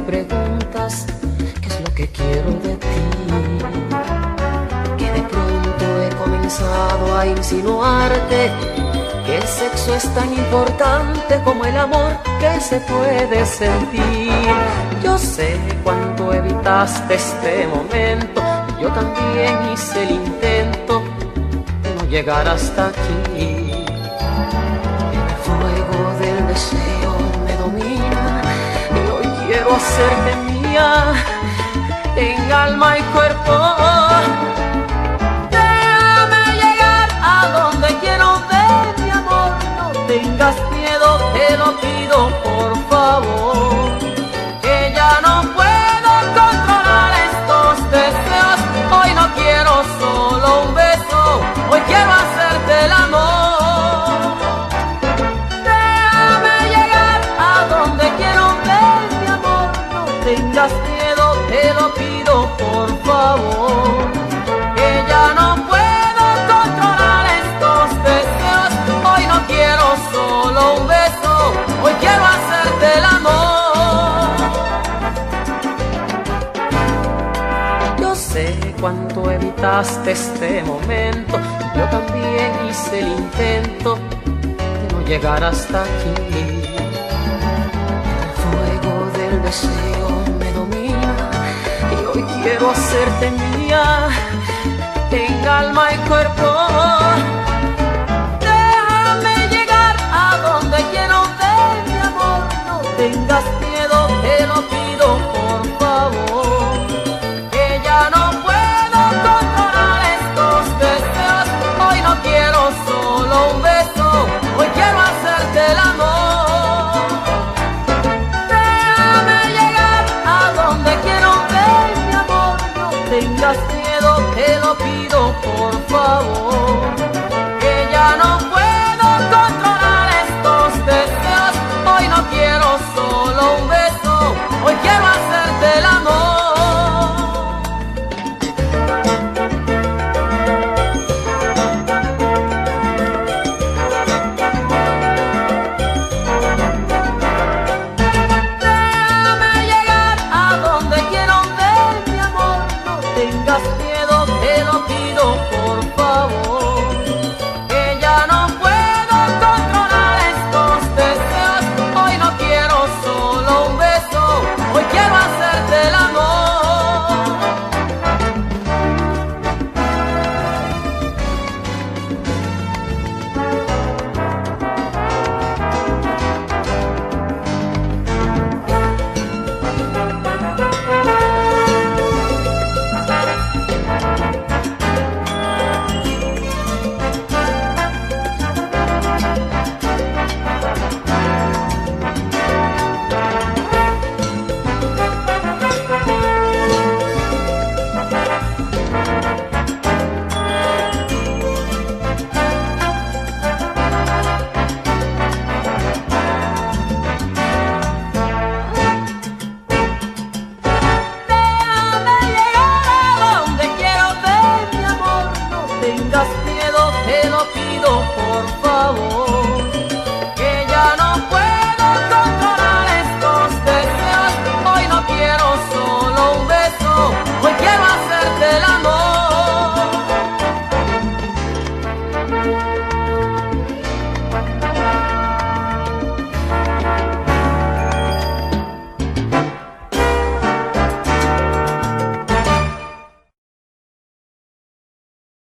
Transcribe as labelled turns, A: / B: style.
A: preguntas qué es lo que quiero de ti, que de pronto he comenzado a insinuarte que el sexo es tan importante como el amor que se puede sentir. Yo sé cuánto evitaste este momento, yo también hice el intento de no llegar hasta aquí. El fuego del deseo me domina y hoy quiero hacerte mía en alma y cuerpo. Déjame llegar a donde quiero ver, mi amor, no tengas miedo, te lo pido por favor, que ya no puedo controlar estos deseos. Hoy no quiero solo un beso, hoy quiero hacerte el amor. Déjame llegar a donde quiero ver, mi amor, no tengas miedo, te lo pido por favor, que ya no puedo controlar estos deseos. Hoy no quiero solo un beso, hoy quiero hacerte el amor. Yo sé cuánto evitaste este momento, yo también hice el intento de no llegar hasta aquí. El fuego del deseo me domina y hoy quiero hacerte mía en alma y cuerpo. Déjame llegar a donde quiero ver, mi amor, no tengas miedo, te lo pido por favor, que ya no puedo controlar estos deseos. Hoy no quiero solo un beso, hoy quiero hacerte el amor. Déjame llegar a donde quiero ver, mi amor, no tengas miedo, te lo pido por favor, que ya no puedo controlar estos deseos. Hoy no quiero solo un beso, hoy quiero hacerte el amor. Déjame llegar a donde quiero ver, mi amor, no tengas miedo, te lo pido por favor, que ya no puedo controlar estos deseos. Hoy no quiero solo un beso, hoy quiero hacerte el amor. Tengas miedo, te lo pido por favor.